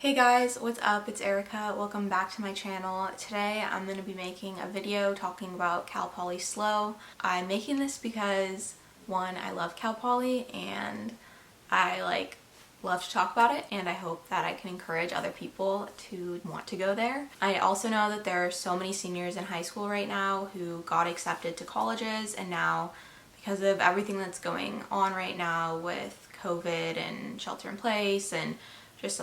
Hey guys, what's up? It's Erica. Welcome back to my channel. Today I'm going to be making a video talking about Cal Poly SLO. I'm making this because, one, I love Cal Poly and I love to talk about it, and I hope that I can encourage other people to want to go there. I also know that there are so many seniors in high school right now who got accepted to colleges, and now because of everything that's going on right now with COVID and shelter in place and just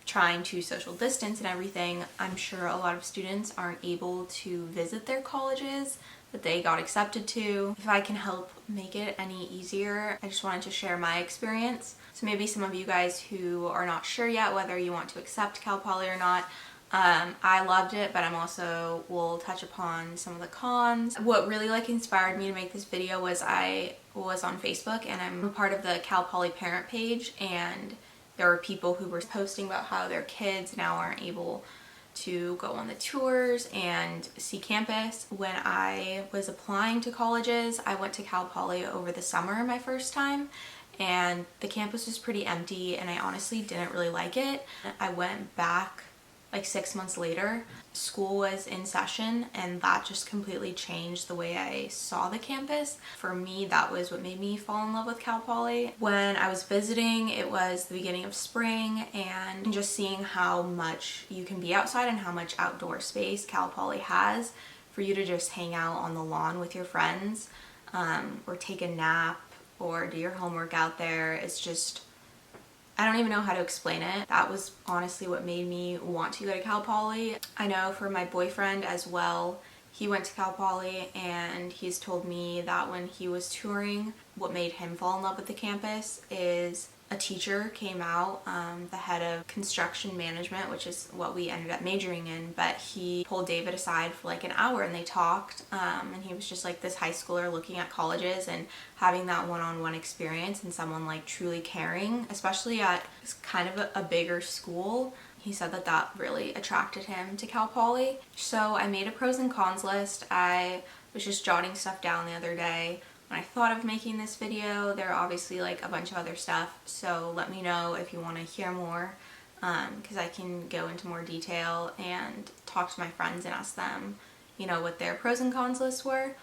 trying to social distance and everything, I'm sure a lot of students aren't able to visit their colleges that they got accepted to. If I can help make it any easier, I just wanted to share my experience. So maybe some of you guys who are not sure yet whether you want to accept Cal Poly or not, I loved it, but will touch upon some of the cons. What really inspired me to make this video was I was on Facebook, and I'm a part of the Cal Poly parent page, and there were people who were posting about how their kids now aren't able to go on the tours and see campus. When I was applying to colleges, I went to Cal Poly over the summer my first time, and the campus was pretty empty, and I honestly didn't really like it. I went back 6 months later. School was in session, and that just completely changed the way I saw the campus. For me, that was what made me fall in love with Cal Poly. When I was visiting, it was the beginning of spring, and just seeing how much you can be outside and how much outdoor space Cal Poly has for you to just hang out on the lawn with your friends, or take a nap or do your homework out there. It's just, I don't even know how to explain it. That was honestly what made me want to go to Cal Poly. I know for my boyfriend as well, he went to Cal Poly, and he's told me that when he was touring, what made him fall in love with the campus is a teacher came out, the head of construction management, which is what we ended up majoring in, but he pulled David aside for an hour, and they talked, and he was just this high schooler looking at colleges and having that one-on-one experience, and someone truly caring, especially at kind of a bigger school. He said that that really attracted him to Cal Poly. So I made a pros and cons list. I was just jotting stuff down the other day when I thought of making this video. There are obviously a bunch of other stuff, so let me know if you want to hear more, because I can go into more detail and talk to my friends and ask them, what their pros and cons lists were.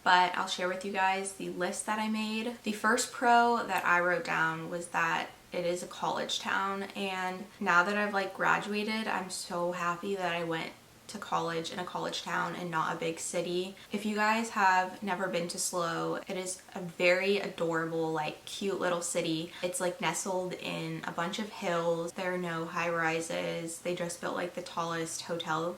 But I'll share with you guys the list that I made. The first pro that I wrote down was that it is a college town, and now that I've graduated, I'm so happy that I went to college in a college town and not a big city. If you guys have never been to SLO, it is a very adorable, cute little city. It's nestled in a bunch of hills. There are no high rises. They just built the tallest hotel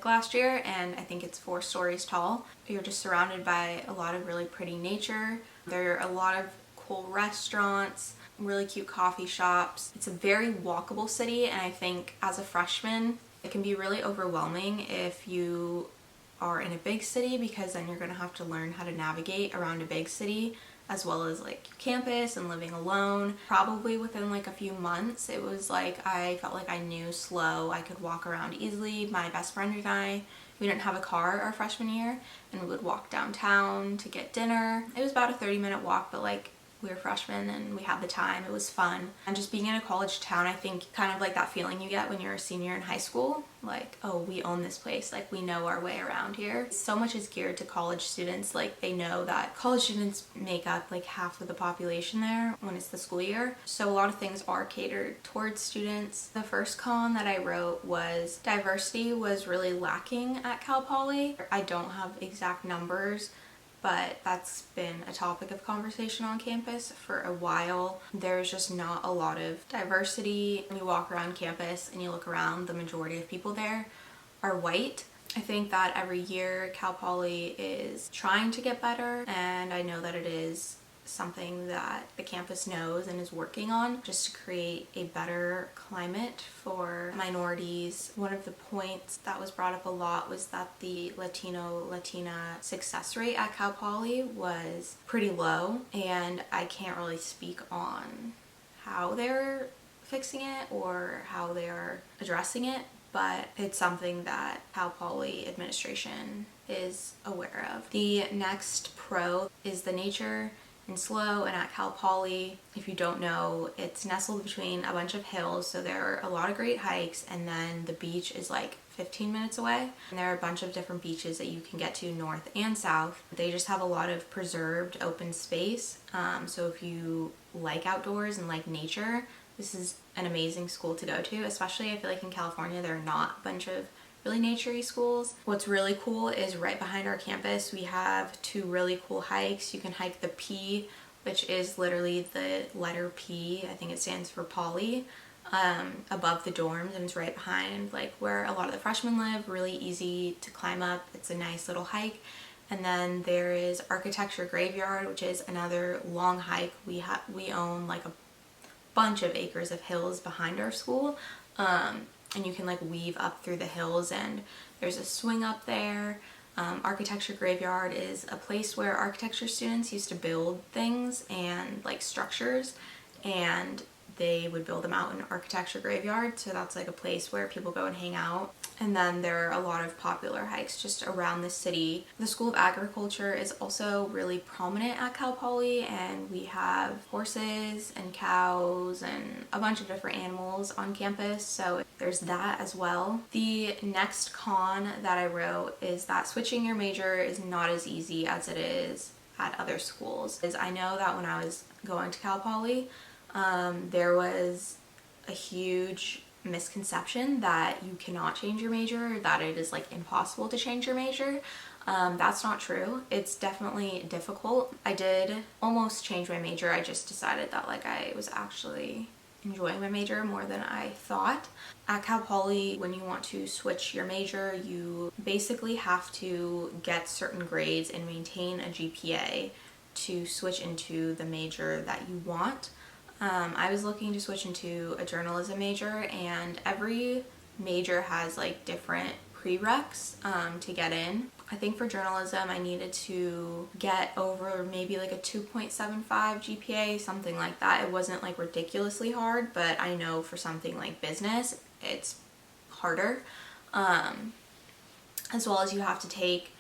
last year, and I think it's 4 stories tall. You're just surrounded by a lot of really pretty nature. There are a lot of cool restaurants, really cute coffee shops. It's a very walkable city, and I think as a freshman, it can be really overwhelming if you are in a big city, because then you're going to have to learn how to navigate around a big city, as well as campus and living alone. Probably within a few months, it was I felt I knew SLO. I could walk around easily. My best friend and I, we didn't have a car our freshman year, and we would walk downtown to get dinner. It was about a 30-minute walk, but we were freshmen and we had the time. It was fun. And just being in a college town, I think kind of that feeling you get when you're a senior in high school, oh, we own this place, we know our way around here. So much is geared to college students. They know that college students make up half of the population there when it's the school year, so a lot of things are catered towards students. The first con that I wrote was diversity was really lacking at Cal Poly. I don't have exact numbers, but that's been a topic of conversation on campus for a while. There's just not a lot of diversity. When you walk around campus and you look around, the majority of people there are white. I think that every year Cal Poly is trying to get better, and I know that it is something that the campus knows and is working on, just to create a better climate for minorities. One of the points that was brought up a lot was that the Latina success rate at Cal Poly was pretty low, and I can't really speak on how they're fixing it or how they're addressing it, but it's something that Cal Poly administration is aware of. The next pro is the nature in SLO and at Cal Poly. If you don't know, it's nestled between a bunch of hills, so there are a lot of great hikes, and then the beach is like 15 minutes away. And there are a bunch of different beaches that you can get to north and south. They just have a lot of preserved open space. So if you like outdoors and like nature, this is an amazing school to go to, especially I feel like in California there are not a bunch of really naturey schools. What's really cool is right behind our campus we have 2 really cool hikes. You can hike the P, which is literally the letter P, I think it stands for Poly, above the dorms, and it's right behind like where a lot of the freshmen live. Really easy to climb up. It's a nice little hike. And then there is Architecture Graveyard, which is another long hike. We own like a bunch of acres of hills behind our school, and you can like weave up through the hills, and there's a swing up there. Architecture Graveyard is a place where architecture students used to build things and like structures, and they would build them out in Architecture Graveyard, so that's like a place where people go and hang out. And then there are a lot of popular hikes just around the city. The School of Agriculture is also really prominent at Cal Poly, and we have horses and cows and a bunch of different animals on campus, so there's that as well. The next con that I wrote is that switching your major is not as easy as it is at other schools. I know that when I was going to Cal Poly, there was a huge misconception that you cannot change your major, that it is like impossible to change your major. That's not true. It's definitely difficult. I did almost change my major. I just decided that like I was actually enjoying my major more than I thought. At Cal Poly, when you want to switch your major, you basically have to get certain grades and maintain a GPA to switch into the major that you want. I was looking to switch into a journalism major, and every major has like different prereqs to get in. I think for journalism I needed to get over maybe like a 2.75 GPA, something like that. It wasn't like ridiculously hard, but I know for something like business it's harder. As well as you have to take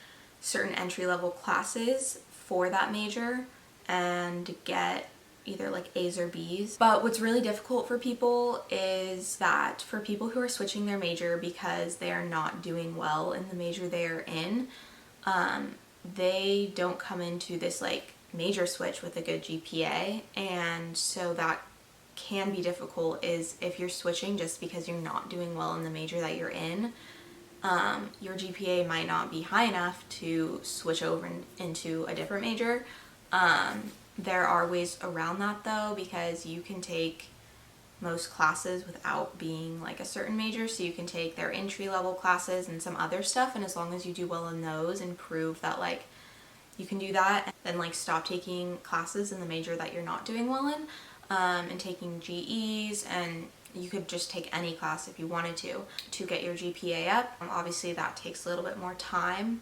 certain entry-level classes for that major and get either like A's or B's. But what's really difficult for people is that for people who are switching their major because they are not doing well in the major they are in, they don't come into this like major switch with a good GPA, and so that can be difficult. Is if you're switching just because you're not doing well in the major that you're in, your GPA might not be high enough to switch over into a different major. There are ways around that though, because you can take most classes without being like a certain major. So you can take their entry-level classes and some other stuff, and as long as you do well in those and prove that like you can do that, then like stop taking classes in the major that you're not doing well in, and taking GEs, and you could just take any class if you wanted to get your GPA up. Obviously that takes a little bit more time,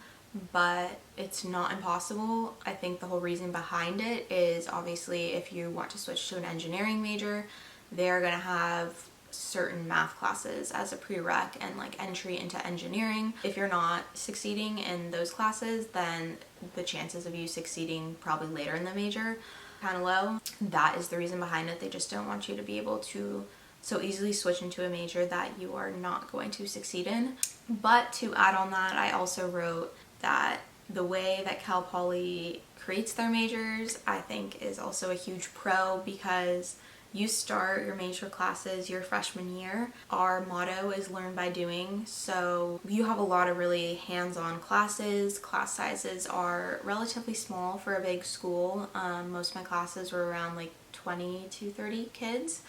but it's not impossible. I think the whole reason behind it is obviously if you want to switch to an engineering major, they're gonna have certain math classes as a prereq and like entry into engineering. If you're not succeeding in those classes, then the chances of you succeeding probably later in the major kind of low. That is the reason behind it. They just don't want you to be able to so easily switch into a major that you are not going to succeed in. But to add on that, I also wrote that the way that Cal Poly creates their majors, I think, is also a huge pro, because you start your major classes your freshman year. Our motto is learn by doing, so you have a lot of really hands-on classes. Class sizes are relatively small for a big school. Most of my classes were around like 20 to 30 kids.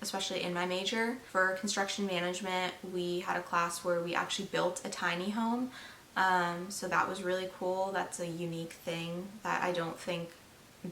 Especially in my major. For construction management, we had a class where we actually built a tiny home. So that was really cool. That's a unique thing that I don't think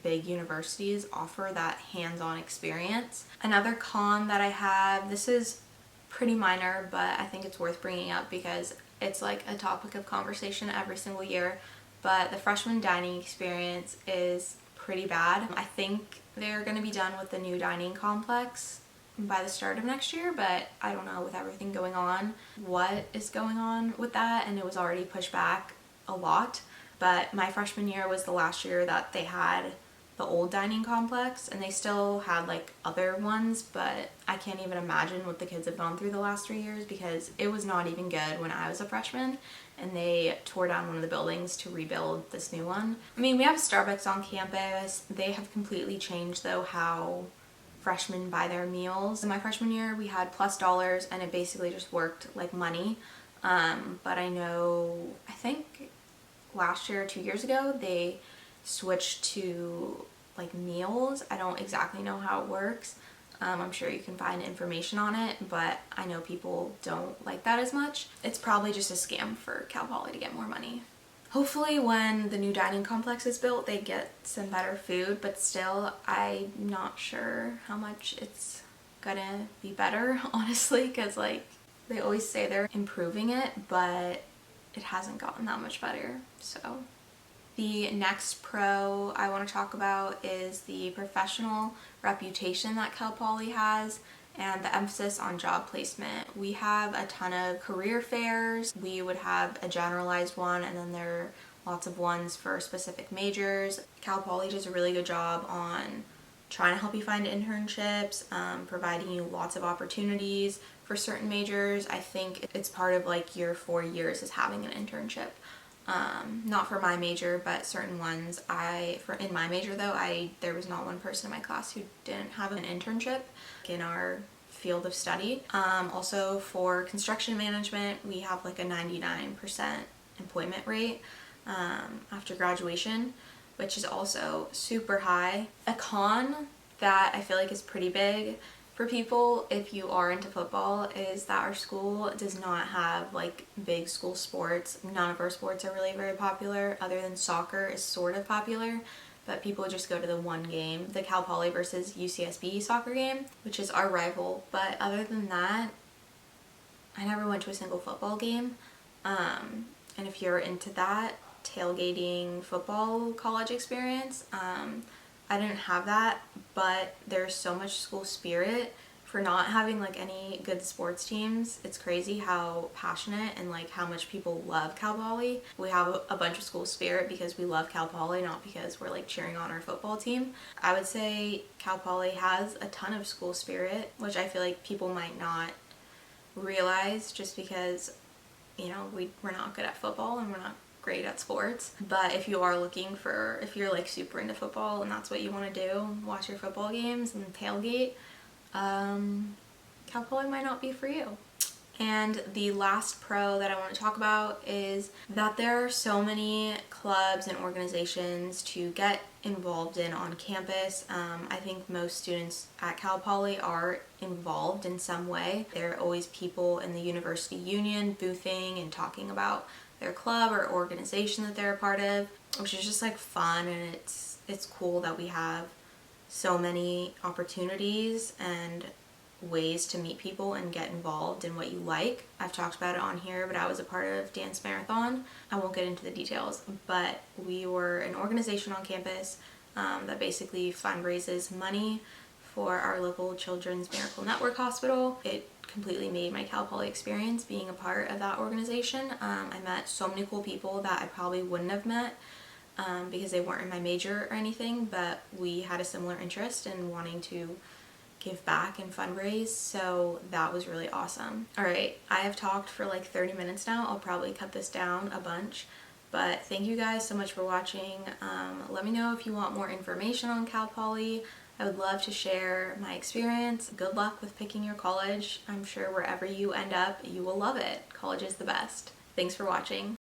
big universities offer, that hands-on experience. Another con that I have, this is pretty minor, but I think it's worth bringing up because it's like a topic of conversation every single year, but the freshman dining experience is pretty bad. I think they're going to be done with the new dining complex by the start of next year, but I don't know with everything going on what is going on with that, and it was already pushed back a lot. But my freshman year was the last year that they had the old dining complex, and they still had like other ones, but I can't even imagine what the kids have gone through the last 3 years, because it was not even good when I was a freshman, and they tore down one of the buildings to rebuild this new one. I mean, we have Starbucks on campus. They have completely changed though how freshmen buy their meals. In my freshman year, we had plus dollars, and it basically just worked like money. But I know, I think last year or 2 years ago, they switched to like meals. I don't exactly know how it works. I'm sure you can find information on it, but I know people don't like that as much. It's probably just a scam for Cal Poly to get more money. Hopefully when the new dining complex is built, they get some better food, but still, I'm not sure how much it's gonna be better, honestly, because like they always say they're improving it, but it hasn't gotten that much better. So the next pro I want to talk about is the professional reputation that Cal Poly has and the emphasis on job placement. We have a ton of career fairs. We would have a generalized one, and then there are lots of ones for specific majors. Cal Poly does a really good job on trying to help you find internships, providing you lots of opportunities for certain majors. I think it's part of like your 4 years is having an internship. Not for my major, but certain ones. In my major though, there was not one person in my class who didn't have an internship in our field of study. Also for construction management, we have like a 99% employment rate after graduation, which is also super high. A con that I feel like is pretty big for people if you are into football is that our school does not have like big school sports. None of our sports are really very popular, other than soccer is sort of popular, but people just go to the one game, the Cal Poly versus UCSB soccer game, which is our rival. But other than that, I never went to a single football game. And if you're into that tailgating football college experience, I didn't have that, but there's so much school spirit for not having like any good sports teams. It's crazy how passionate and like how much people love Cal Poly. We have a bunch of school spirit because we love Cal Poly, not because we're like cheering on our football team. I would say Cal Poly has a ton of school spirit, which I feel like people might not realize just because, you know, we're not good at football and we're not great at sports. But if you are if you're like super into football and that's what you want to do, watch your football games and tailgate, Cal Poly might not be for you. And the last pro that I want to talk about is that there are so many clubs and organizations to get involved in on campus. I think most students at Cal Poly are involved in some way. There are always people in the university union boothing and talking about their club or organization that they're a part of, which is just like fun, and it's cool that we have so many opportunities and ways to meet people and get involved in what you like. I've talked about it on here, but I was a part of Dance Marathon. I won't get into the details, but we were an organization on campus that basically fundraises money for our local Children's Miracle Network Hospital. It completely made my Cal Poly experience being a part of that organization. I met so many cool people that I probably wouldn't have met because they weren't in my major or anything, but we had a similar interest in wanting to give back and fundraise, so that was really awesome. Alright, I have talked for like 30 minutes now. I'll probably cut this down a bunch, but thank you guys so much for watching. Let me know if you want more information on Cal Poly. I would love to share my experience. Good luck with picking your college. I'm sure wherever you end up, you will love it. College is the best. Thanks for watching.